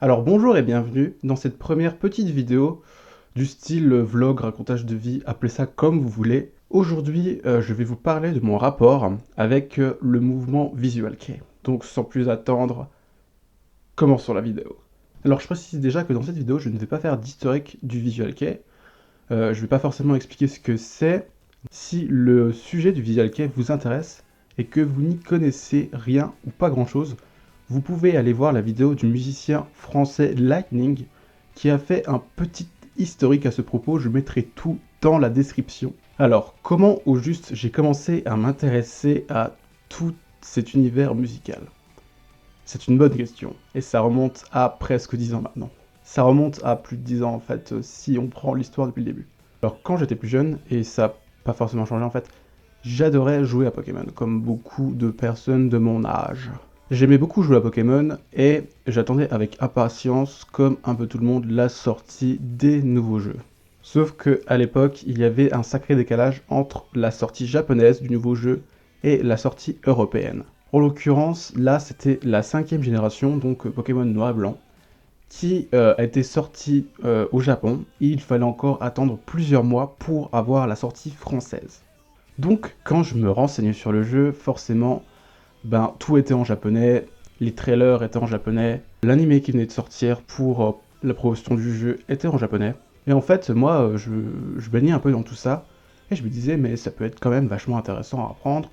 Alors bonjour et bienvenue dans cette première petite vidéo du style vlog, racontage de vie, appelez ça comme vous voulez. Aujourd'hui, je vais vous parler de mon rapport avec le mouvement Visual Kei. Donc sans plus attendre, commençons la vidéo. Alors je précise déjà que dans cette vidéo, je ne vais pas faire d'historique du Visual Kei. Je ne vais pas forcément expliquer ce que c'est. Si le sujet du Visual Kei vous intéresse et que vous n'y connaissez rien ou pas grand chose, vous pouvez aller voir la vidéo du musicien français Lightning qui a fait un petit historique à ce propos, je mettrai tout dans la description. Alors, comment au juste j'ai commencé à m'intéresser à tout cet univers musical? C'est une bonne question, et ça remonte à presque 10 ans maintenant. Ça remonte à plus de 10 ans en fait, si on prend l'histoire depuis le début. Alors quand j'étais plus jeune, et ça n'a pas forcément changé en fait, j'adorais jouer à Pokémon, comme beaucoup de personnes de mon âge. J'aimais beaucoup jouer à Pokémon, et j'attendais avec impatience, comme un peu tout le monde, la sortie des nouveaux jeux. Sauf que à l'époque, il y avait un sacré décalage entre la sortie japonaise du nouveau jeu et la sortie européenne. En l'occurrence, là, c'était la 5e génération, donc Pokémon Noir et Blanc, qui a été sortie au Japon, et il fallait encore attendre plusieurs mois pour avoir la sortie française. Donc, quand je me renseignais sur le jeu, forcément, tout était en japonais, les trailers étaient en japonais, l'anime qui venait de sortir pour la promotion du jeu était en japonais. Et en fait, moi, je baignais un peu dans tout ça, et je me disais, mais ça peut être quand même vachement intéressant à apprendre.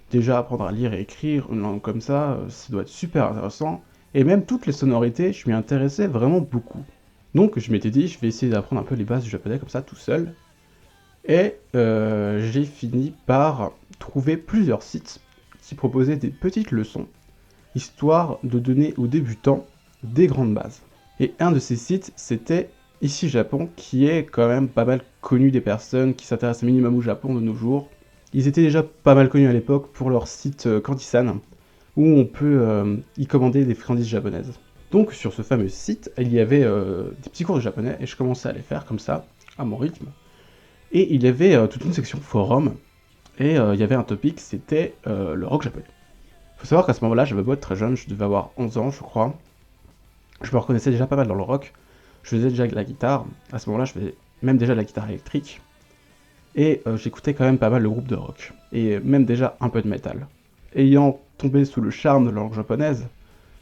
Déjà, apprendre à lire et écrire une langue comme ça doit être super intéressant. Et même toutes les sonorités, je m'y intéressais vraiment beaucoup. Donc je m'étais dit, je vais essayer d'apprendre un peu les bases du japonais comme ça, tout seul. Et j'ai fini par trouver plusieurs sites qui proposaient des petites leçons, histoire de donner aux débutants des grandes bases. Et un de ces sites, c'était Ici Japon, qui est quand même pas mal connu des personnes qui s'intéressent minimum au Japon de nos jours. Ils étaient déjà pas mal connus à l'époque pour leur site Kantisan, où on peut y commander des friandises japonaises. Donc sur ce fameux site, il y avait des petits cours de japonais, et je commençais à les faire comme ça, à mon rythme. Et il y avait toute une section forum, et il y avait un topic, c'était le rock japonais. Faut savoir qu'à ce moment-là, j'avais beau être très jeune, je devais avoir 11 ans, je crois. Je me reconnaissais déjà pas mal dans le rock. Je faisais déjà de la guitare. À ce moment-là, je faisais même déjà de la guitare électrique. Et j'écoutais quand même pas mal le groupe de rock. Et même déjà un peu de métal. Ayant tombé sous le charme de la langue japonaise,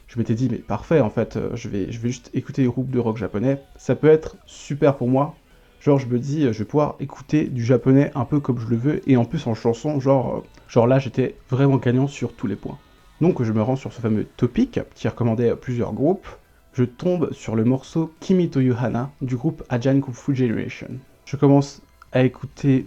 je m'étais dit, mais parfait, en fait, je vais juste écouter les groupes de rock japonais. Ça peut être super pour moi. Genre, je me dis, je vais pouvoir écouter du japonais un peu comme je le veux. Et en plus, en chanson, genre là, j'étais vraiment gagnant sur tous les points. Donc je me rends sur ce fameux topic qui recommandait plusieurs groupes. Je tombe sur le morceau Kimi to Hana du groupe Ajan Kung Fu Generation. Je commence à écouter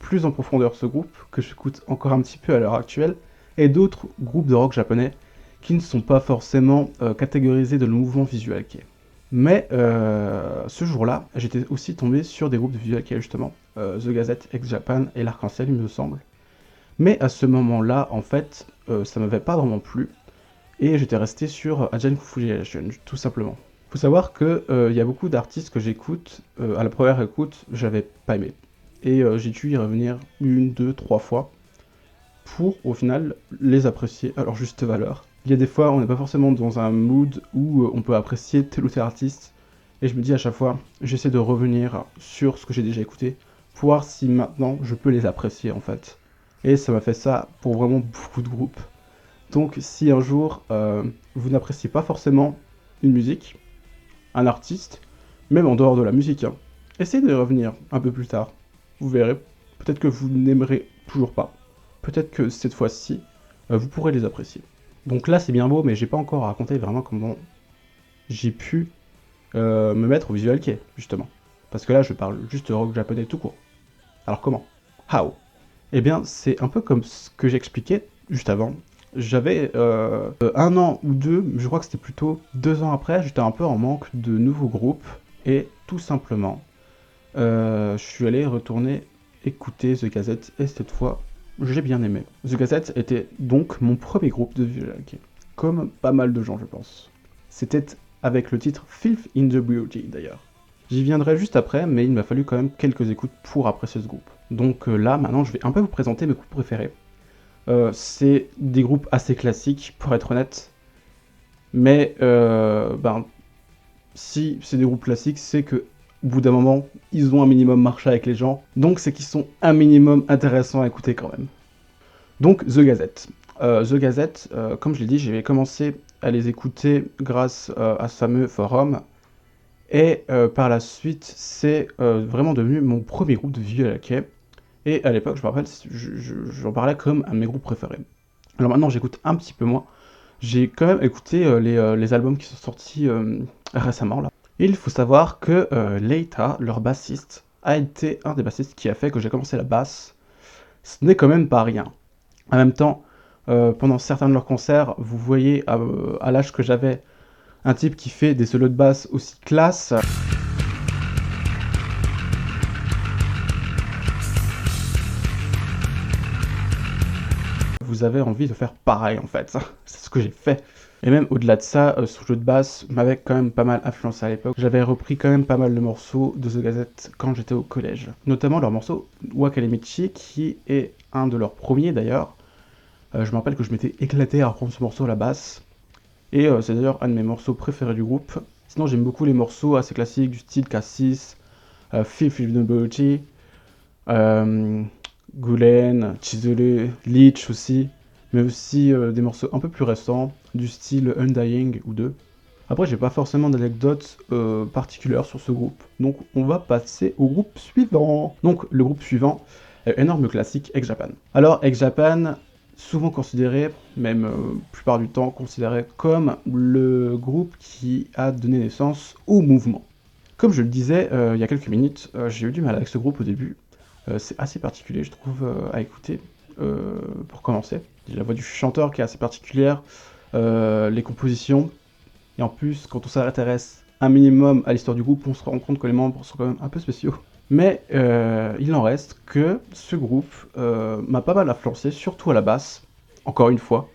plus en profondeur ce groupe, que j'écoute encore un petit peu à l'heure actuelle, et d'autres groupes de rock japonais qui ne sont pas forcément catégorisés dans le mouvement Visual Kei. Mais ce jour-là, j'étais aussi tombé sur des groupes de Visual Kei justement, The Gazette, Ex-Japan et l'Arc-en-Ciel il me semble. Mais à ce moment-là, en fait, ça m'avait pas vraiment plu, et j'étais resté sur Ajan Kung Fu Generation, tout simplement. Faut savoir que y a beaucoup d'artistes que j'écoute, à la première écoute, j'avais pas aimé. Et j'ai dû y revenir une, deux, trois fois, pour au final les apprécier à leur juste valeur. Il y a des fois, on n'est pas forcément dans un mood où on peut apprécier tel ou tel artiste, et je me dis à chaque fois, j'essaie de revenir sur ce que j'ai déjà écouté, pour voir si maintenant je peux les apprécier en fait. Et ça m'a fait ça pour vraiment beaucoup de groupes. Donc si un jour vous n'appréciez pas forcément une musique, un artiste, même en dehors de la musique, hein, essayez de revenir un peu plus tard. Vous verrez, peut-être que vous n'aimerez toujours pas. Peut-être que cette fois-ci, vous pourrez les apprécier. Donc là c'est bien beau, mais j'ai pas encore raconté vraiment comment j'ai pu me mettre au Visual Kei, justement. Parce que là je parle juste de rock japonais tout court. Alors comment? How? Eh bien c'est un peu comme ce que j'expliquais juste avant. J'avais un an ou deux, je crois que c'était plutôt 2 ans après, j'étais un peu en manque de nouveaux groupes, et tout simplement, je suis allé retourner écouter The Gazette, et cette fois, j'ai bien aimé. The Gazette était donc mon premier groupe de Visual Kei, comme pas mal de gens je pense. C'était avec le titre Filth in the Beauty d'ailleurs. J'y viendrai juste après, mais il m'a fallu quand même quelques écoutes pour apprécier ce groupe. Donc là, maintenant, je vais un peu vous présenter mes groupes préférés. C'est des groupes assez classiques, pour être honnête, mais si c'est des groupes classiques, c'est que au bout d'un moment, ils ont un minimum marché avec les gens, donc c'est qu'ils sont un minimum intéressants à écouter quand même. Donc The Gazette. The Gazette, comme je l'ai dit, j'ai commencé à les écouter grâce à ce fameux forum, et par la suite, c'est vraiment devenu mon premier groupe de visual hockey. Et à l'époque, je me rappelle, j'en parlais comme un de mes groupes préférés. Alors maintenant, j'écoute un petit peu moins. J'ai quand même écouté les albums qui sont sortis récemment, là. Et il faut savoir que Leita, leur bassiste, a été un des bassistes qui a fait que j'ai commencé la basse. Ce n'est quand même pas rien. En même temps, pendant certains de leurs concerts, vous voyez à l'âge que j'avais, un type qui fait des solos de basse aussi classe. Vous avez envie de faire pareil en fait, c'est ce que j'ai fait. Et même au-delà de ça, ce jeu de basse m'avait quand même pas mal influencé à l'époque. J'avais repris quand même pas mal de morceaux de The Gazette quand j'étais au collège. Notamment leur morceau Wakalemichi, qui est un de leurs premiers d'ailleurs. Je me rappelle que je m'étais éclaté à reprendre ce morceau à la basse. Et c'est d'ailleurs un de mes morceaux préférés du groupe. Sinon j'aime beaucoup les morceaux assez classiques du style Cassis, Fifth Vulnerability, Gulen, Chisole, Leech aussi, mais aussi des morceaux un peu plus récents, du style Undying ou 2. Après, j'ai pas forcément d'anecdotes particulières sur ce groupe, donc on va passer au groupe suivant. Donc, le groupe suivant, énorme classique, X Japan. Alors, X Japan, souvent considéré, même plupart du temps considéré comme le groupe qui a donné naissance au mouvement. Comme je le disais il y a quelques minutes, j'ai eu du mal avec ce groupe au début. C'est assez particulier, je trouve, à écouter, pour commencer. La voix du chanteur qui est assez particulière, les compositions, et en plus, quand on s'intéresse un minimum à l'histoire du groupe, on se rend compte que les membres sont quand même un peu spéciaux. Mais il en reste que ce groupe m'a pas mal influencé, surtout à la basse, encore une fois,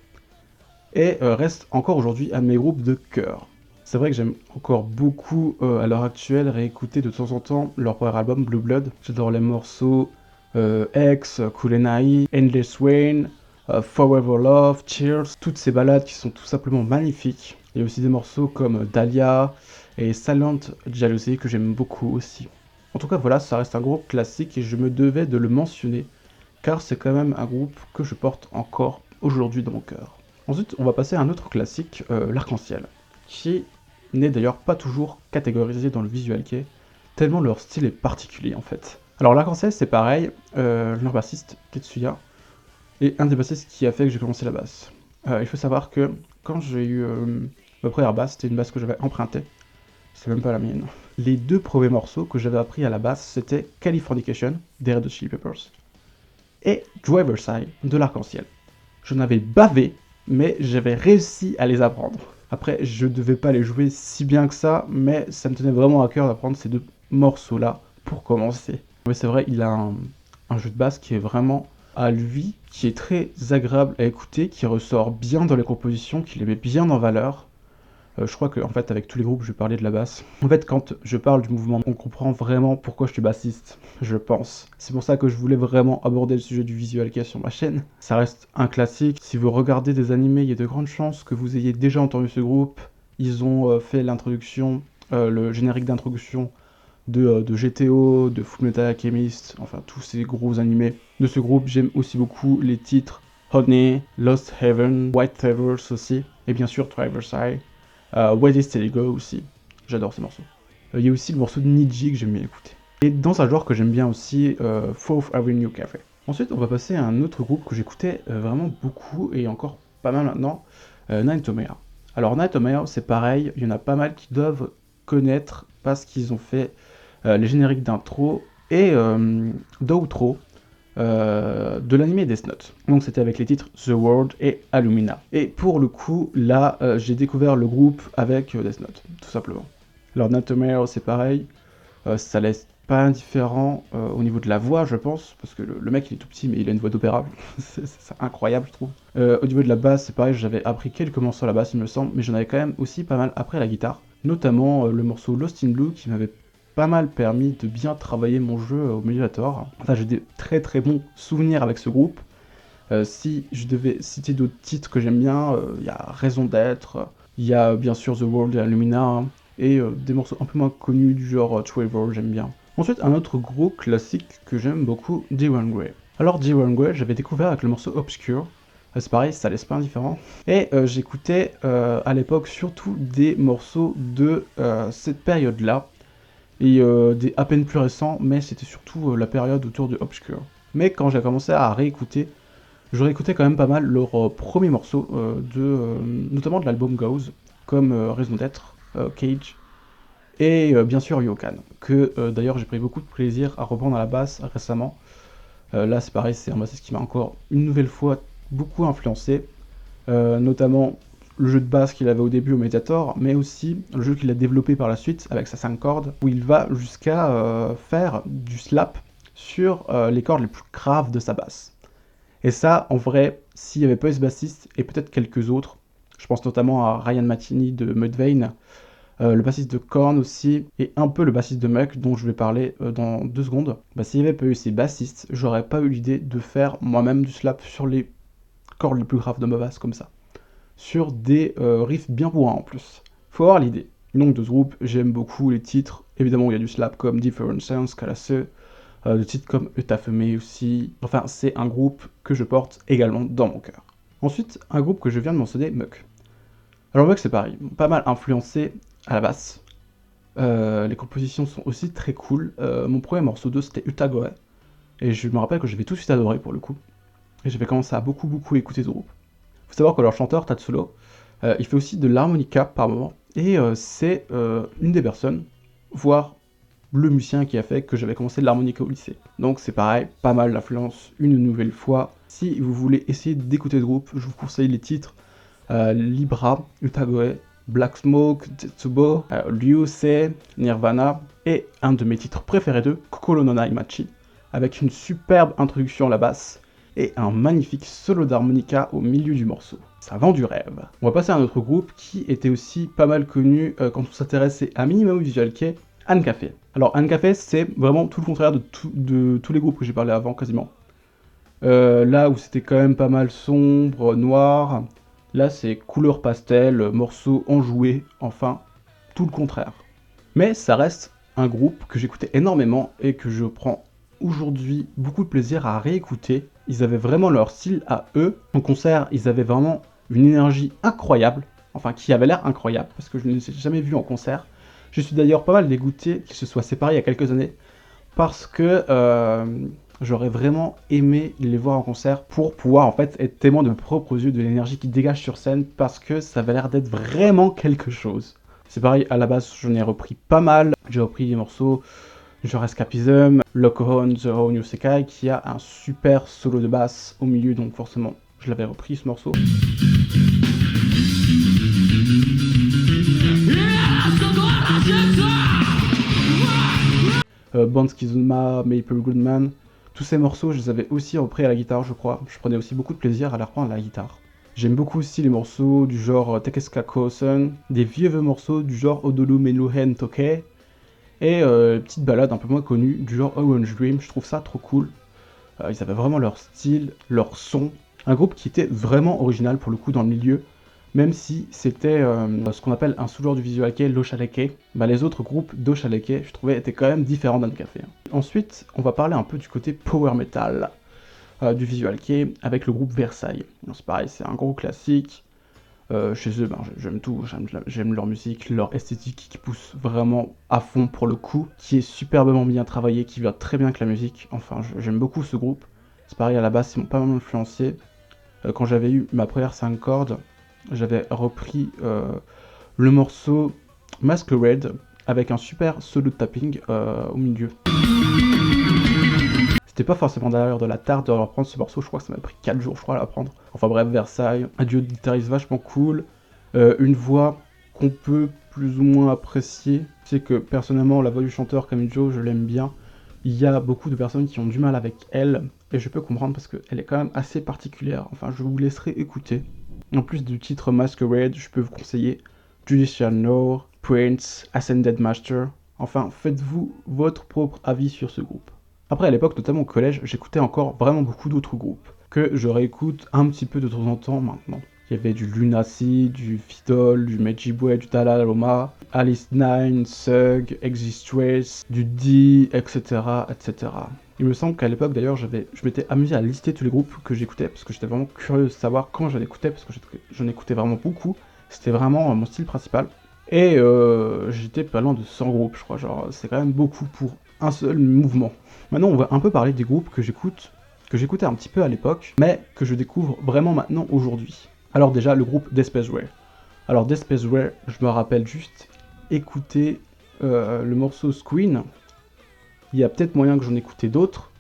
et reste encore aujourd'hui un de mes groupes de cœur. C'est vrai que j'aime encore beaucoup, à l'heure actuelle, réécouter de temps en temps leur premier album, Blue Blood. J'adore les morceaux X, Kurenai, Endless Rain, Forever Love, Cheers, toutes ces ballades qui sont tout simplement magnifiques. Il y a aussi des morceaux comme Dahlia et Silent Jealousy que j'aime beaucoup aussi. En tout cas, voilà, ça reste un groupe classique et je me devais de le mentionner, car c'est quand même un groupe que je porte encore aujourd'hui dans mon cœur. Ensuite, on va passer à un autre classique, l'Arc-en-Ciel, qui n'est d'ailleurs pas toujours catégorisé dans le visual kei, tellement leur style est particulier en fait. Alors l'Arc-en-Ciel c'est pareil, leur bassiste, Tetsuya, est un des bassistes qui a fait que j'ai commencé la basse. Il faut savoir que quand j'ai eu ma première basse, c'était une basse que j'avais empruntée, c'est même pas la mienne. Les deux premiers morceaux que j'avais appris à la basse, c'était Californication, des Red Hot Chili Peppers, et Driver's Eye, de l'Arc-en-Ciel. J'en avais bavé, mais j'avais réussi à les apprendre. Après, je devais pas les jouer si bien que ça, mais ça me tenait vraiment à cœur d'apprendre ces deux morceaux-là pour commencer. Mais c'est vrai, il a un jeu de basse qui est vraiment à lui, qui est très agréable à écouter, qui ressort bien dans les compositions, qui les met bien en valeur. Je crois qu'en fait, avec tous les groupes, je vais parler de la basse. En fait, quand je parle du mouvement, on comprend vraiment pourquoi je suis bassiste, je pense. C'est pour ça que je voulais vraiment aborder le sujet du visual kei sur ma chaîne. Ça reste un classique. Si vous regardez des animés, il y a de grandes chances que vous ayez déjà entendu ce groupe. Ils ont fait l'introduction, le générique d'introduction de GTO, de Fullmetal Alchemist, enfin tous ces gros animés. De ce groupe, j'aime aussi beaucoup les titres Honey, Lost Heaven, White Travers aussi, et bien sûr Driver's Eye. Where Is Go aussi, j'adore ces morceaux. Il y a aussi le morceau de Niji que j'aime bien écouter. Et dans un genre que j'aime bien aussi, Fourth Avenue Cafe. Ensuite, on va passer à un autre groupe que j'écoutais vraiment beaucoup et encore pas mal maintenant, Night Omea. Alors Night Omea, c'est pareil, il y en a pas mal qui doivent connaître parce qu'ils ont fait les génériques d'intro et d'outro de l'anime Death Note. Donc c'était avec les titres The World et Allumina. Et pour le coup, là, j'ai découvert le groupe avec Death Note, tout simplement. Alors Nightmare, c'est pareil, ça laisse pas indifférent au niveau de la voix, je pense, parce que le mec il est tout petit, mais il a une voix d'opéra, c'est incroyable, je trouve. Au niveau de la basse, c'est pareil, j'avais appris quelques morceaux à la basse, il me semble, mais j'en avais quand même aussi pas mal après la guitare, notamment le morceau Lost in Blue qui m'avait pas mal permis de bien travailler mon jeu au modulator. Enfin, j'ai des très très bons souvenirs avec ce groupe. Si je devais citer d'autres titres que j'aime bien, il y a Raison d'être, il y a bien sûr The World et Illumina, hein. et des morceaux un peu moins connus du genre Trevor, j'aime bien. Ensuite, un autre gros classique que j'aime beaucoup, D1 Grey. Alors D1 Grey, j'avais découvert avec le morceau Obscure. C'est pareil, ça laisse pas indifférent. Et j'écoutais à l'époque surtout des morceaux de cette période-là, et des à peine plus récents, mais c'était surtout la période autour de Obscure. Mais quand j'ai commencé à réécouter, je réécoutais quand même pas mal leurs premiers morceaux, notamment de l'album Goes, comme Raison d'être, Cage, et bien sûr Yokan, que d'ailleurs j'ai pris beaucoup de plaisir à reprendre à la basse récemment. Là c'est pareil, c'est un bassiste qui m'a encore une nouvelle fois beaucoup influencé, notamment le jeu de basse qu'il avait au début au Mediator, mais aussi le jeu qu'il a développé par la suite avec sa 5 cordes, où il va jusqu'à faire du slap sur les cordes les plus graves de sa basse. Et ça, en vrai, s'il n'y avait pas eu ce bassiste, et peut-être quelques autres, je pense notamment à Ryan Martini de Mudvayne, le bassiste de Korn aussi, et un peu le bassiste de Muck, dont je vais parler dans 2 secondes, bah, s'il n'y avait pas eu ces bassistes, j'aurais pas eu l'idée de faire moi-même du slap sur les cordes les plus graves de ma basse, comme ça. Sur des riffs bien bourrins en plus. Faut avoir l'idée. Donc de ce groupe, j'aime beaucoup les titres, évidemment il y a du slap comme Different Sense, Calasse, des titres comme Eutafemé aussi, enfin c'est un groupe que je porte également dans mon cœur. Ensuite, un groupe que je viens de mentionner, Muck. Alors Muck c'est pareil, pas mal influencé à la basse. Les compositions sont aussi très cool. Mon premier morceau d'eux c'était Utagoe, et je me rappelle que j'avais tout de suite adoré pour le coup. Et j'avais commencé à beaucoup écouter ce groupe. Faut savoir que leur chanteur, Tatsulo, il fait aussi de l'harmonica par moment, et c'est une des personnes, voire le musicien qui a fait que j'avais commencé l'harmonica au lycée. Donc c'est pareil, pas mal d'influence une nouvelle fois. Si vous voulez essayer d'écouter ce groupe, je vous conseille les titres Libra, Utagoe, Black Smoke, Tetsubo, Ryusei, Nirvana, et un de mes titres préférés d'eux, Kokoro no Naimachi, avec une superbe introduction à la basse, et un magnifique solo d'harmonica au milieu du morceau. Ça vend du rêve. On va passer à un autre groupe qui était aussi pas mal connu quand on s'intéressait à minimum visual kei, Ancafé. Alors Ancafé, c'est vraiment tout le contraire de tous les groupes que j'ai parlé avant, quasiment. Là où c'était quand même pas mal sombre, noir, là c'est couleur pastel, morceaux enjoués, enfin, tout le contraire. Mais ça reste un groupe que j'écoutais énormément et que je prends aujourd'hui beaucoup de plaisir à réécouter. Ils avaient vraiment leur style à eux. En concert, ils avaient vraiment une énergie incroyable, enfin qui avait l'air incroyable, parce que je ne les ai jamais vus en concert. Je suis d'ailleurs pas mal dégoûté qu'ils se soient séparés il y a quelques années, parce que j'aurais vraiment aimé les voir en concert pour pouvoir en fait être témoin de mes propres yeux de l'énergie qu'ils dégagent sur scène, parce que ça avait l'air d'être vraiment quelque chose. C'est pareil, à la base, j'en ai repris pas mal. J'ai repris des morceaux genre Escapism, Locohon, The How New Sekai, qui a un super solo de basse au milieu, donc forcément, je l'avais repris ce morceau. Banskizuma, Maple Goodman, tous ces morceaux, je les avais aussi repris à la guitare, je crois. Je prenais aussi beaucoup de plaisir à les reprendre à la guitare. J'aime beaucoup aussi les morceaux du genre Takesuka Kosen, des vieux morceaux du genre Odolu Menuhen Toke, et petites balades un peu moins connues du genre Orange Dream, je trouve ça trop cool. Ils avaient vraiment leur style, leur son, un groupe qui était vraiment original pour le coup dans le milieu, même si c'était ce qu'on appelle un sous-genre du visual kei, l'Oshaleke. Bah, les autres groupes d'Oshaleke, je trouvais, étaient quand même différents d'Ancafé. Ensuite, on va parler un peu du côté power metal du visual kei avec le groupe Versailles. C'est pareil, c'est un gros classique. Chez eux, ben, j'aime tout, j'aime leur musique, leur esthétique qui pousse vraiment à fond pour le coup, qui est superbement bien travaillé, qui va très bien avec la musique. Enfin, j'aime beaucoup ce groupe. C'est pareil, à la base, ils m'ont pas mal influencé. Quand j'avais eu ma première 5 cordes, j'avais repris le morceau Masquerade avec un super solo de tapping au milieu. C'était pas forcément d'ailleurs de la tarte de reprendre ce morceau, je crois que ça m'a pris 4 jours je crois à l'apprendre. Enfin bref, Versailles, un duo de guitaristes vachement cool, une voix qu'on peut plus ou moins apprécier. C'est que personnellement la voix du chanteur Kamijo, je l'aime bien. Il y a beaucoup de personnes qui ont du mal avec elle, et je peux comprendre parce qu'elle est quand même assez particulière. Enfin, je vous laisserai écouter. En plus du titre Masquerade, je peux vous conseiller Judicial No, Prince, Ascended Master. Enfin, faites-vous votre propre avis sur ce groupe. Après, à l'époque, notamment au collège, j'écoutais encore vraiment beaucoup d'autres groupes, que je réécoute un petit peu de temps en temps maintenant. Il y avait du Lunacy, du Fidol, du Medjibwe, du Dalai Lama, Alice Nine, Sug, Exist Trace, du D, etc., etc. Il me semble qu'à l'époque d'ailleurs je m'étais amusé à lister tous les groupes que j'écoutais parce que j'étais vraiment curieux de savoir quand j'en écoutais parce que j'en écoutais vraiment beaucoup. C'était vraiment mon style principal. Et j'étais pas loin de 100 groupes je crois, genre c'est quand même beaucoup pour un seul mouvement. Maintenant on va un peu parler des groupes que j'écoutais un petit peu à l'époque, mais que je découvre vraiment maintenant aujourd'hui. Alors déjà le groupe Despaceware. Alors Despaceware, je me rappelle juste écouter le morceau Screen. Il y a peut-être moyen que j'en écoutais d'autres.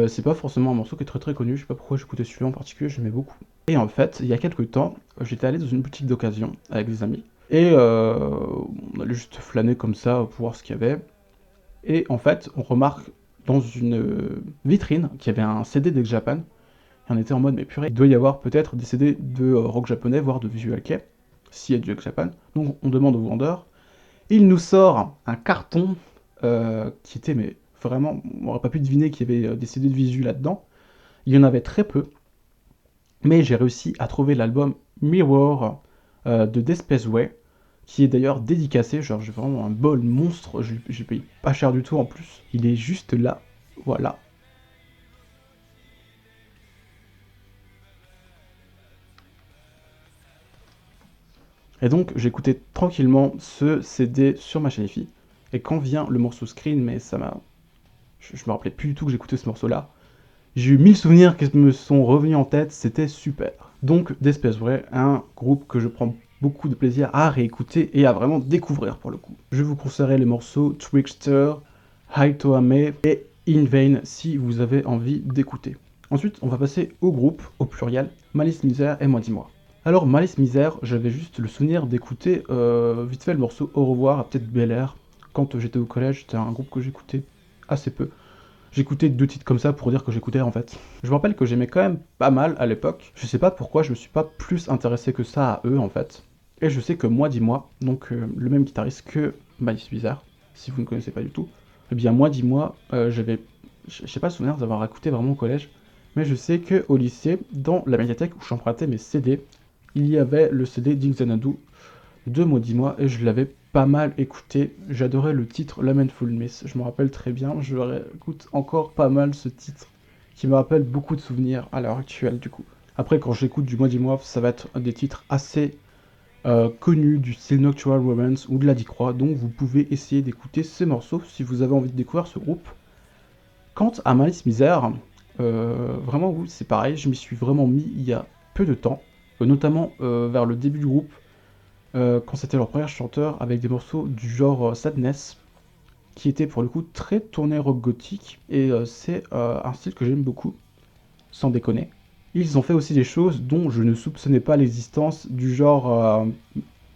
C'est pas forcément un morceau qui est très connu, je sais pas pourquoi j'écoutais celui-là en particulier, j'aimais beaucoup. Et en fait, il y a quelques temps, j'étais allé dans une boutique d'occasion avec des amis. Et on allait juste flâner comme ça pour voir ce qu'il y avait. Et en fait, on remarque dans une vitrine qu'il y avait un CD d'Ex Japan. Et on était en mode, mais purée, il doit y avoir peut-être des CD de rock japonais, voire de Visual Kei, s'il y a du Ex Japan. Donc on demande au vendeur. Il nous sort un carton qui était, mais vraiment, on n'aurait pas pu deviner qu'il y avait des CD de visu là-dedans. Il y en avait très peu. Mais j'ai réussi à trouver l'album Mirror de Despaceware, qui est d'ailleurs dédicacé, genre j'ai vraiment un bol monstre, j'ai payé pas cher du tout en plus. Il est juste là, voilà. Et donc j'écoutais tranquillement ce CD sur ma chaîne IFI, et quand vient le morceau Screen, mais ça m'a... Je me rappelais plus du tout que j'écoutais ce morceau-là. J'ai eu 1000 souvenirs qui me sont revenus en tête, c'était super. Donc Despaceware, un groupe que je prends beaucoup de plaisir à réécouter et à vraiment découvrir pour le coup. Je vous conseillerais les morceaux Trickster, Haitoame et In Vain si vous avez envie d'écouter. Ensuite, on va passer au groupe, au pluriel, Malice Misère et Moi Dis-moi. Alors Malice Misère, j'avais juste le souvenir d'écouter vite fait le morceau Au revoir à peut-être Bel Air. Quand j'étais au collège, c'était un groupe que j'écoutais assez peu. J'écoutais 2 titres comme ça pour dire que j'écoutais en fait. Je me rappelle que j'aimais quand même pas mal à l'époque. Je sais pas pourquoi je me suis pas plus intéressé que ça à eux en fait. Et je sais que Moi Dis-moi, donc le même guitariste que Malice Bizarre, si vous ne connaissez pas du tout, eh bien Moi Dis-moi, j'ai pas le souvenir d'avoir écouté vraiment au collège, mais je sais que au lycée, dans la médiathèque où j'empruntais mes CD, il y avait le CD d'Inxanadu de Moi Dis-moi et je l'avais pas mal écouté. J'adorais le titre Lamentful Miss, je me rappelle très bien, je réécoute encore pas mal ce titre qui me rappelle beaucoup de souvenirs à l'heure actuelle du coup. Après quand j'écoute du Moi Dis-moi, ça va être des titres assez connus du style Nocturnal Romance ou de la Dicroix, donc vous pouvez essayer d'écouter ces morceaux si vous avez envie de découvrir ce groupe. Quant à Malice Misère, vraiment oui c'est pareil, je m'y suis vraiment mis il y a peu de temps, notamment vers le début du groupe, quand c'était leur premier chanteur, avec des morceaux du genre Sadness, qui était pour le coup très tourné rock gothique, et c'est un style que j'aime beaucoup, sans déconner. Ils ont fait aussi des choses dont je ne soupçonnais pas l'existence, du genre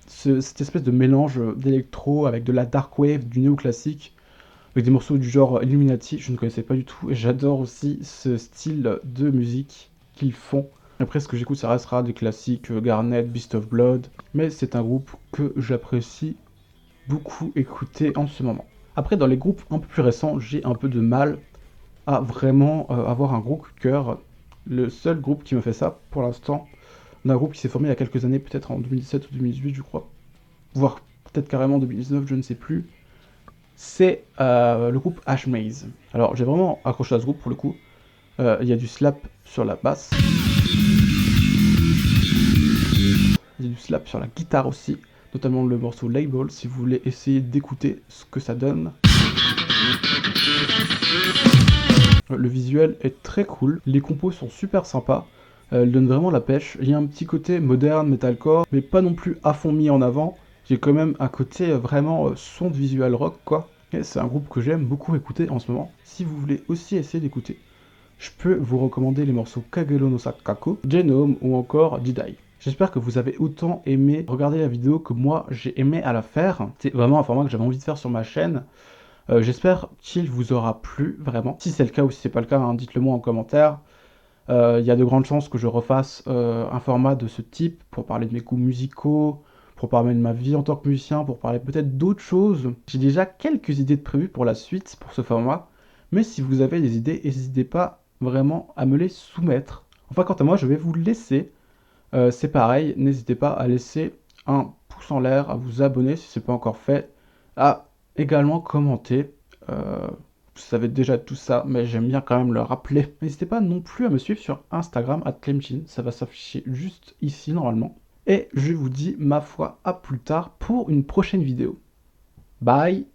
cette espèce de mélange d'électro avec de la dark wave, du néoclassique, avec des morceaux du genre Illuminati, je ne connaissais pas du tout, et j'adore aussi ce style de musique qu'ils font. Après, ce que j'écoute, ça restera des classiques Garnet, Beast of Blood, mais c'est un groupe que j'apprécie beaucoup écouter en ce moment. Après, dans les groupes un peu plus récents, j'ai un peu de mal à vraiment avoir un gros coup de cœur. Le seul groupe qui me fait ça, pour l'instant, d'un groupe qui s'est formé il y a quelques années, peut-être en 2017 ou 2018, je crois, voire peut-être carrément 2019, je ne sais plus, c'est le groupe Ashmaze. Alors, j'ai vraiment accroché à ce groupe pour le coup. Il y a du slap sur la basse. Il y a du slap sur la guitare aussi, notamment le morceau Label, si vous voulez essayer d'écouter ce que ça donne. Le visuel est très cool, les compos sont super sympas, ils donnent vraiment la pêche. Il y a un petit côté moderne, metalcore, mais pas non plus à fond mis en avant. J'ai quand même un côté vraiment son de visual rock, quoi. Et c'est un groupe que j'aime beaucoup écouter en ce moment. Si vous voulez aussi essayer d'écouter, je peux vous recommander les morceaux Kagero no Sakako, Genome ou encore Didai. J'espère que vous avez autant aimé regarder la vidéo que moi j'ai aimé à la faire. C'est vraiment un format que j'avais envie de faire sur ma chaîne. J'espère qu'il vous aura plu, vraiment. Si c'est le cas ou si c'est pas le cas, hein, dites-le moi en commentaire. Il y a de grandes chances que je refasse un format de ce type pour parler de mes goûts musicaux, pour parler de ma vie en tant que musicien, pour parler peut-être d'autres choses. J'ai déjà quelques idées de prévues pour la suite, pour ce format. Mais si vous avez des idées, n'hésitez pas vraiment à me les soumettre. Enfin, quant à moi, je vais vous laisser. C'est pareil, n'hésitez pas à laisser un pouce en l'air, à vous abonner si ce n'est pas encore fait, à également commenter. Vous savez déjà tout ça, mais j'aime bien quand même le rappeler. N'hésitez pas non plus à me suivre sur Instagram, @clemchin, ça va s'afficher juste ici normalement. Et je vous dis, ma foi, à plus tard pour une prochaine vidéo. Bye!